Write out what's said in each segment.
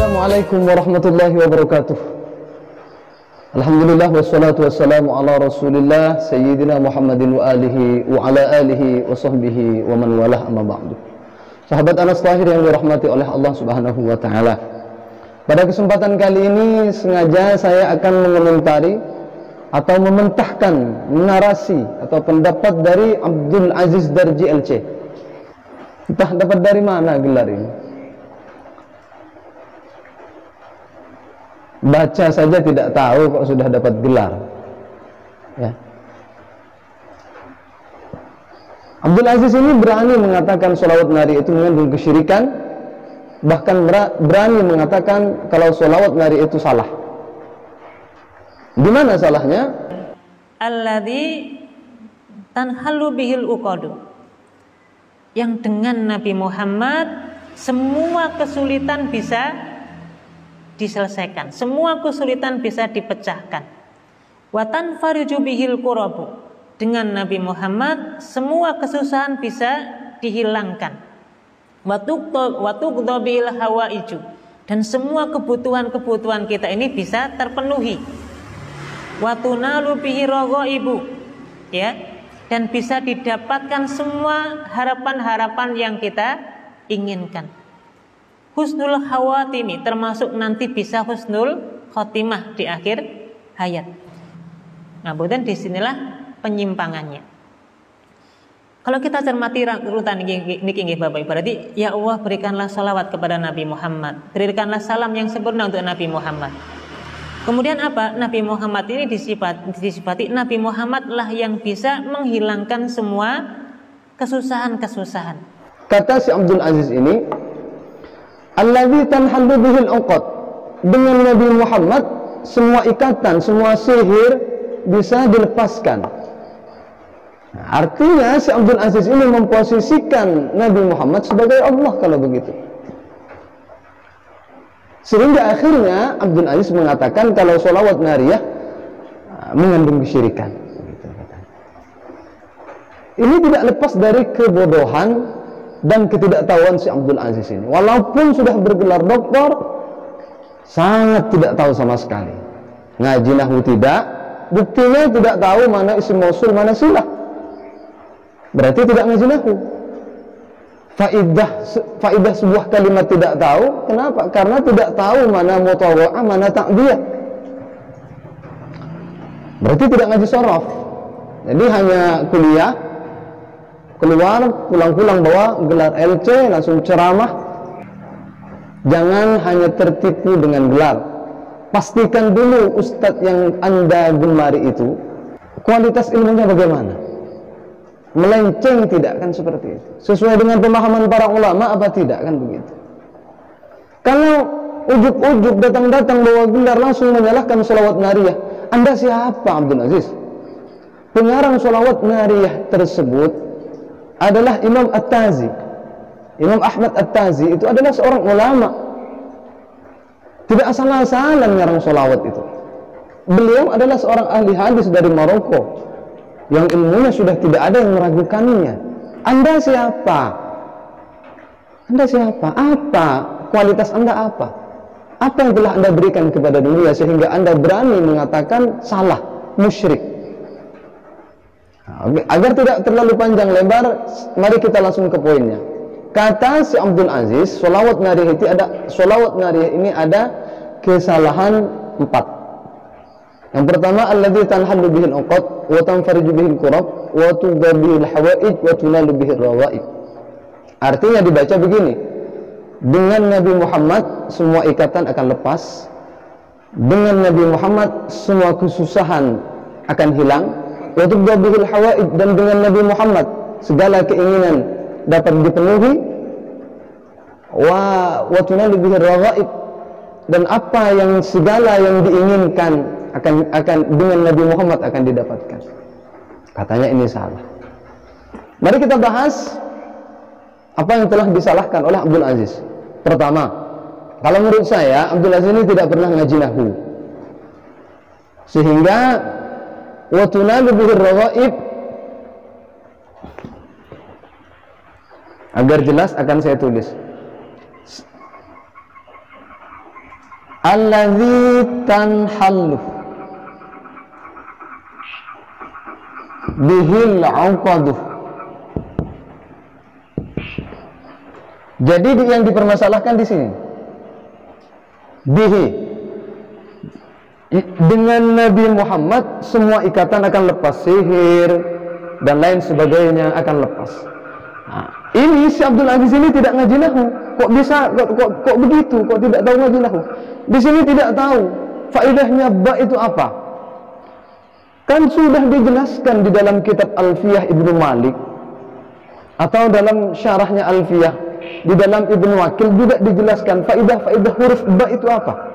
Assalamualaikum warahmatullahi wabarakatuh. Alhamdulillah wassalatu wassalamu ala Rasulillah Sayyidina Muhammadin wa alihi wa ala alihi wa sahbihi wa man walah, amma ba'du. Sahabat Anas Tahir yang dirahmati oleh Allah Subhanahu wa taala. Pada kesempatan kali ini sengaja saya akan mengomentari atau mementahkan narasi atau pendapat dari Abdul Aziz Darji LC. Entah dapat dari mana gelar ini. Baca saja tidak tahu kok sudah dapat gelar. Ya. Abdul Aziz ini berani mengatakan sholawat nari itu mengandung kesyirikan, bahkan berani mengatakan kalau sholawat nari itu salah. Di mana salahnya? Alladzi tanhalu bihil uqadu, yang dengan Nabi Muhammad semua kesulitan bisa diselesaikan, semua kesulitan bisa dipecahkan. Wa tanfariju bihil kurabu, dengan Nabi Muhammad semua kesusahan bisa dihilangkan. Wa tuqda bihil hawaiju, dan semua kebutuhan-kebutuhan kita ini bisa terpenuhi. Wa tunalu bihi raghaibu, ya, dan bisa didapatkan semua harapan-harapan yang kita inginkan. Husnul khawatimi, termasuk nanti bisa husnul khotimah di akhir hayat. Nah, kemudian disinilah penyimpangannya. Kalau kita cermati urutan niki Bapak Ibu, berarti ya Allah berikanlah salawat kepada Nabi Muhammad, berikanlah salam yang sempurna untuk Nabi Muhammad. Kemudian apa? Nabi Muhammad ini disifati Nabi Muhammad lah yang bisa menghilangkan semua kesusahan-kesusahan. Kata si Abdul Aziz ini, alladzi tanhallu bihil uqad, dengan Nabi Muhammad semua ikatan, semua sihir bisa dilepaskan. Nah, artinya si Abdul Aziz ini memposisikan Nabi Muhammad sebagai Allah kalau begitu. Sehingga akhirnya Abdul Aziz mengatakan kalau sholawat nariyah mengandung kesyirikan. Ini tidak lepas dari kebodohan dan ketidaktahuan si Abdul Aziz ini. Walaupun sudah bergelar doktor, sangat tidak tahu sama sekali. Ngaji nahwu tidak, buktinya tidak tahu mana isim mausul, mana silah. Berarti tidak ngaji nahwu. Faidah sebuah kalimat tidak tahu. Kenapa? Karena tidak tahu mana mutawwa'ah, mana ta'diyah. Berarti tidak ngaji sorof. Jadi hanya kuliah, keluar, pulang-pulang bawa gelar LC, langsung ceramah. Jangan hanya tertipu dengan gelar. Pastikan dulu ustadz yang Anda gemari itu kualitas ilmunya bagaimana. Melenceng tidak, kan seperti itu. Sesuai dengan pemahaman para ulama apa tidak, kan begitu. Kalau ujuk-ujuk datang-datang bawa gelar langsung menyalahkan sholawat nariyah, Anda siapa Abdul Aziz? Pengarang sholawat nariyah tersebut adalah Imam At-Tazi. Imam Ahmad At-Tazi itu adalah seorang ulama. Tidak asal-asalan ngarang sholawat itu. Beliau adalah seorang ahli hadis dari Maroko, yang ilmunya sudah tidak ada yang meragukannya. Anda siapa? Anda siapa? Apa kualitas Anda apa? Apa yang telah Anda berikan kepada dunia sehingga Anda berani mengatakan salah, musyrik? Agar tidak terlalu panjang lebar, mari kita langsung ke poinnya. Kata si Abdul Aziz, sholawat nariyah ini ada kesalahan 4. Yang pertama, alladzi tanhallu bihil uqad wa tanfariju bihil kurab wa tughda bihil hawaij wa tunalu bihil rawaib. Artinya dibaca begini: dengan Nabi Muhammad semua ikatan akan lepas, dengan Nabi Muhammad semua kesusahan akan hilang, wa tughda bihil hawaij, dan dengan Nabi Muhammad segala keinginan dapat dipenuhi, wa tunalu bihil rawaib, dan apa yang segala yang diinginkan akan dengan Nabi Muhammad akan didapatkan. Katanya ini salah. Mari kita bahas apa yang telah disalahkan oleh Abdul Aziz. Pertama, kalau menurut saya Abdul Aziz ini tidak pernah ngaji nahwu, sehingga wa tunalu bihir rawaib, agar jelas akan saya tulis. alladzi tanhallu bihil 'uqaduh. Jadi yang dipermasalahkan di sini bihi, dengan Nabi Muhammad semua ikatan akan lepas, sihir dan lain sebagainya akan lepas. Nah, ini si Abdul Aziz ini tidak ngaji nahwu. Kok bisa kok begitu? Kok tidak tahu ngaji nahwu? Di sini tidak tahu faedahnya ba itu apa. Kan sudah dijelaskan di dalam kitab Alfiyah Ibnu Malik atau dalam syarahnya Alfiyah, di dalam Ibnu Wakil juga dijelaskan faedah huruf ba itu apa.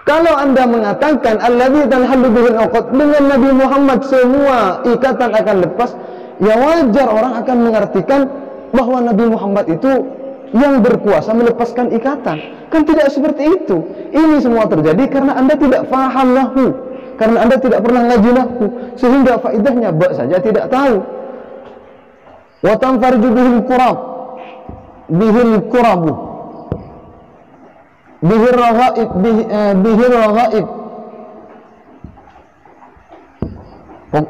Kalau Anda mengatakan alladzi tanhallu bihil 'uqad, dengan Nabi Muhammad semua ikatan akan lepas, ya wajar orang akan mengartikan bahwa Nabi Muhammad itu yang berkuasa melepaskan ikatan. Kan tidak seperti itu. Ini semua terjadi karena Anda tidak faham nahwu, karena Anda tidak pernah ngaji nahwu, sehingga faedahnya ba saja tidak tahu. Wa tanfarju bihil qurab, bihil qurabu, bihir raghaib, bihir raghaib.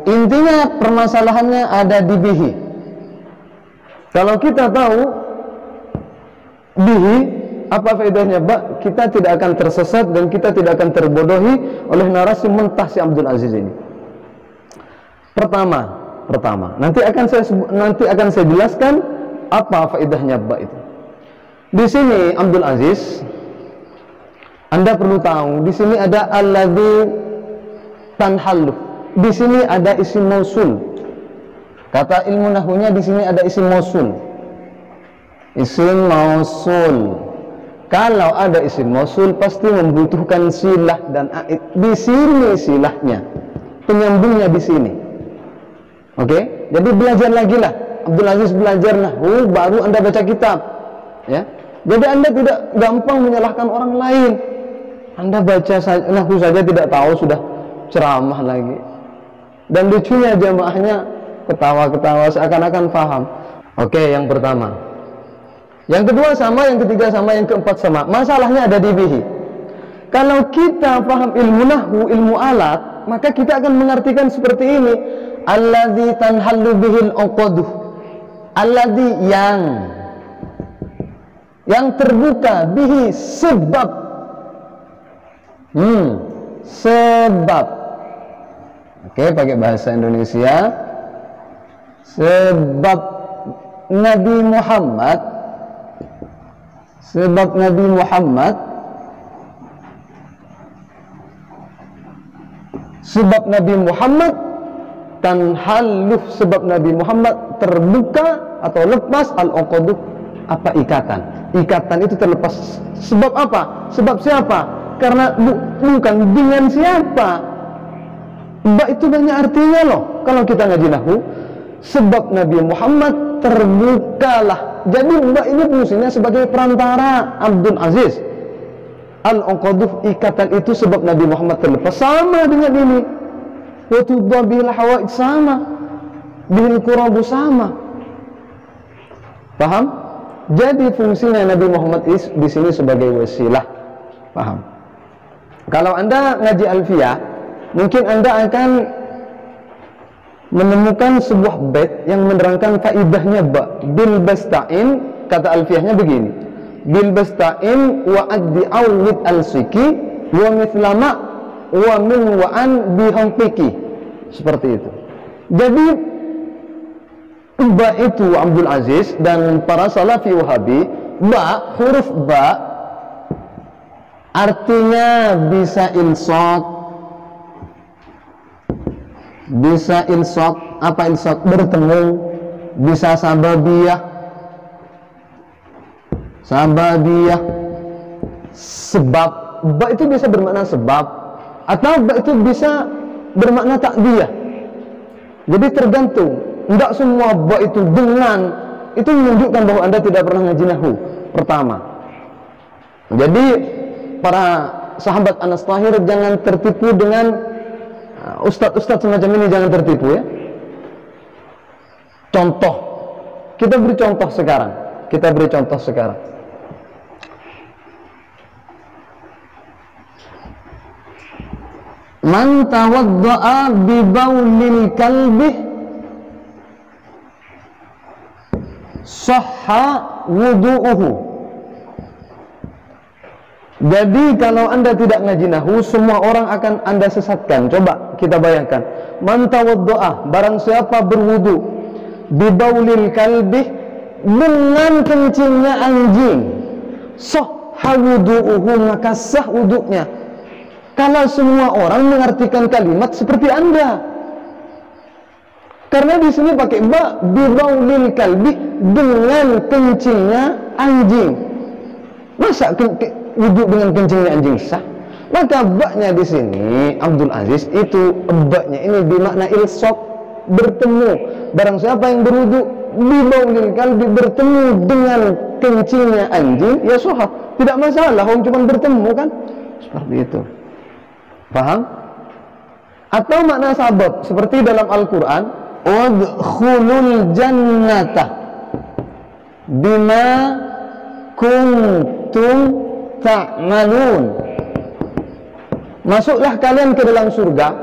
Intinya permasalahannya ada di bihi. Kalau kita tahu bihi apa faedahnya ba, kita tidak akan tersesat dan kita tidak akan terbodohi oleh narasi mentah si Abdul Aziz ini. Pertama, nanti akan saya jelaskan apa faedahnya ba itu. Di sini Abdul Aziz, Anda perlu tahu, di sini ada alladzi tanhallu. Di sini ada isim mausul. Kata ilmu nahwunya di sini ada isim mausul. Isim mausul. Kalau ada isim mausul pasti membutuhkan silah dan aid. Di sini silahnya, penyambungnya di sini. Oke? Jadi belajar lagi lah. Abdul Aziz belajar nahwu baru Anda baca kitab. Ya. Jadi Anda tidak gampang menyalahkan orang lain. Anda baca nahwu saja tidak tahu sudah ceramah lagi. Dan lucunya jamaahnya ketawa-ketawa seakan-akan paham. Oke, yang pertama. Yang kedua sama, yang ketiga sama, yang keempat sama. Masalahnya ada di bihi. Kalau kita paham ilmu nahwu, ilmu alat, maka kita akan mengartikan seperti ini. Alladzi tanhallu bihil 'uqaduh. Alladzi yang terbuka, bihi sebab. Sebab. Oke, pakai bahasa Indonesia. Sebab Nabi Muhammad tanhalluh, sebab Nabi Muhammad terbuka atau lepas al-uqaduh, apa ikatan. Ikatan itu terlepas. Sebab apa? Sebab siapa? Karena bukan dengan siapa. Ba itu banyak artinya loh. Kalau kita ngaji nahwu, sebab Nabi Muhammad terbukalah. Jadi ba ini fungsinya sebagai perantara. Abdul Aziz, al-uqaduh, ikatan itu sebab Nabi Muhammad terlepas. Sama dengan ini. Wa tudda bil hawaid, sama. Bil qurabu, sama. Paham? Jadi fungsinya Nabi Muhammad di sini sebagai wasilah. Paham? Kalau Anda ngaji Alfiyah, mungkin Anda akan menemukan sebuah bait yang menerangkan faedahnya ba. Bil basta'in, kata Alfiyahnya begini. Bil basta'in wa addi awlid al-siki wa mithlama wa min wa an bihampiki. Seperti itu. Jadi ba itu Abdul Aziz dan para salafi wahabi, ba, huruf ba artinya bisa ilsaq. Bisa ilsaq, apa ilsaq? Bertemu. Bisa sababiyah. Sababiyah. Sebab. Ba itu bisa bermakna sebab, atau ba itu bisa bermakna takdiyah. Jadi tergantung. Tidak semua ba itu dengan, itu menunjukkan bahwa Anda tidak pernah ngaji nahwu. Pertama. Jadi para sahabat Anas Tahir jangan tertipu dengan ustadz-ustadz semacam ini, jangan tertipu ya. Contoh, kita beri contoh sekarang. Man tawadda'a bi baulil kalbi sahha wudu'uhu. Jadi kalau Anda tidak ngaji nahwu, semua orang akan Anda sesatkan. Coba kita bayangkan. Man tawadda'a, barang siapa berwudu, bi baulil kalbi, dengan kencingnya anjing, sahha wudu'uhu, maka sah wudunya. Kalau semua orang mengartikan kalimat seperti Anda, karena di sini pakai ba, bi baulil kalbi, dengan kencingnya anjing. Masa wudhu dengan kencingnya anjing sah? Maka baknya di sini Abdul Aziz itu baknya ini bermakna ilsaq, bertemu. Barang siapa yang berwudhu bi baulil kalbi, bertemu dengan kencingnya anjing, ya sah, tidak masalah, orang cuma bertemu kan, seperti itu. Paham? Atau makna sabab seperti dalam Al-Quran, udkhulul jannata bima kuntum ta'malun. Masuklah kalian ke dalam surga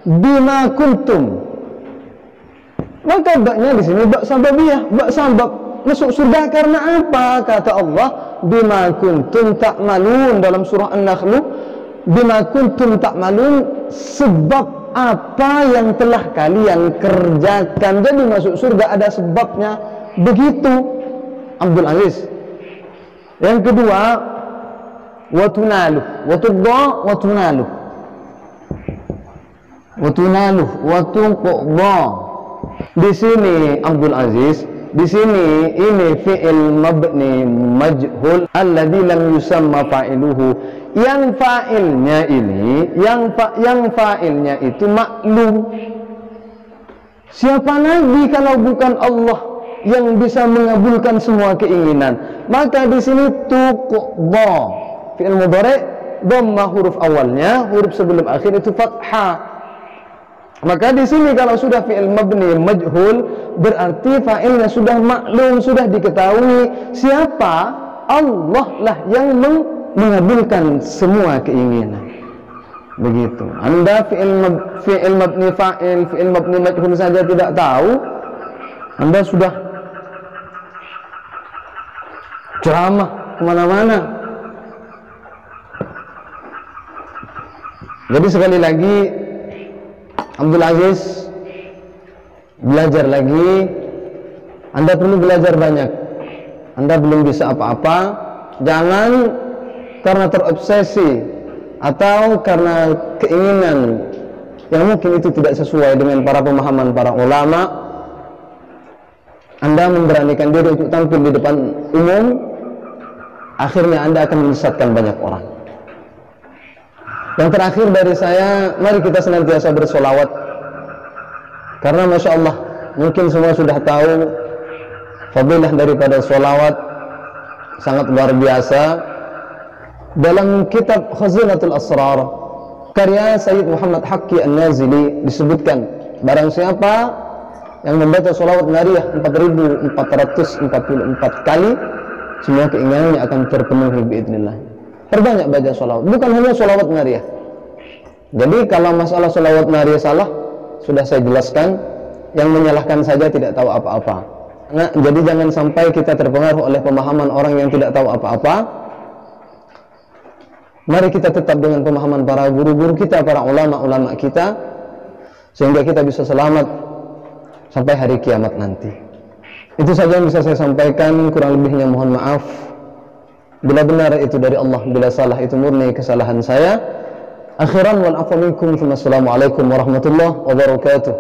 bima kuntum. Maka baknya di sini bak sababiyah, bak sabab. Masuk surga karena apa? Kata Allah, bima kuntum ta'malun dalam surah An-Nahl, bima kuntum ta'malun, sebab apa yang telah kalian kerjakan. Jadi masuk surga ada sebabnya. Begitu Abdul Aziz. Yang kedua, watunaluh, watudha, watunaluh, watunaluh, watuqda. Di sini Abdul Aziz, di sini ini fi'il mabni majhul alladzi lam yusamma fa'iluhu. Yang fa'ilnya ini, yang fa'ilnya itu maklum. Siapa lagi kalau bukan Allah yang bisa mengabulkan semua keinginan? Maka di sini tuqda, fi'il mudhari', dhamma huruf awalnya, huruf sebelum akhir itu fathah. Maka di sini kalau sudah fi'il mabni majhul, berarti fa'ilnya sudah maklum, sudah diketahui. Siapa? Allah lah yang mengabulkan semua keinginan. Begitu. Anda fi'il mabni fa'il, fi'il mabni majhul saja tidak tahu, Anda sudah ceramah kemana-mana. Jadi sekali lagi Abdul Aziz, belajar lagi. Anda perlu belajar banyak. Anda belum bisa apa-apa, jangan karena terobsesi atau karena keinginan yang mungkin itu tidak sesuai dengan para pemahaman para ulama, Anda memberanikan diri untuk tampil di depan umum. Akhirnya Anda akan menyesatkan banyak orang. Yang terakhir dari saya, mari kita senantiasa bersolawat. Karena Masya Allah, mungkin semua sudah tahu fadilah daripada solawat sangat luar biasa. Dalam kitab Khazinatul Asrar karya Sayyid Muhammad Haqqi An-Nazili disebutkan, barang siapa yang membaca solawat nariyah 4444 kali, semua keinginannya akan terpenuhi biidznillah. Perbanyak baca solawat, bukan hanya solawat nariyah. Jadi kalau masalah solawat nariyah salah, sudah saya jelaskan. Yang menyalahkan saja tidak tahu apa-apa. Nah, jadi jangan sampai kita terpengaruh oleh pemahaman orang yang tidak tahu apa-apa. Mari kita tetap dengan pemahaman para guru-guru kita, para ulama-ulama kita, sehingga kita bisa selamat sampai hari kiamat nanti. Itu saja yang bisa saya sampaikan, kurang lebihnya mohon maaf. Bila benar itu dari Allah, bila salah itu murni kesalahan saya. Akhiran wal afwa minkum. Assalamualaikum warahmatullahi wabarakatuh.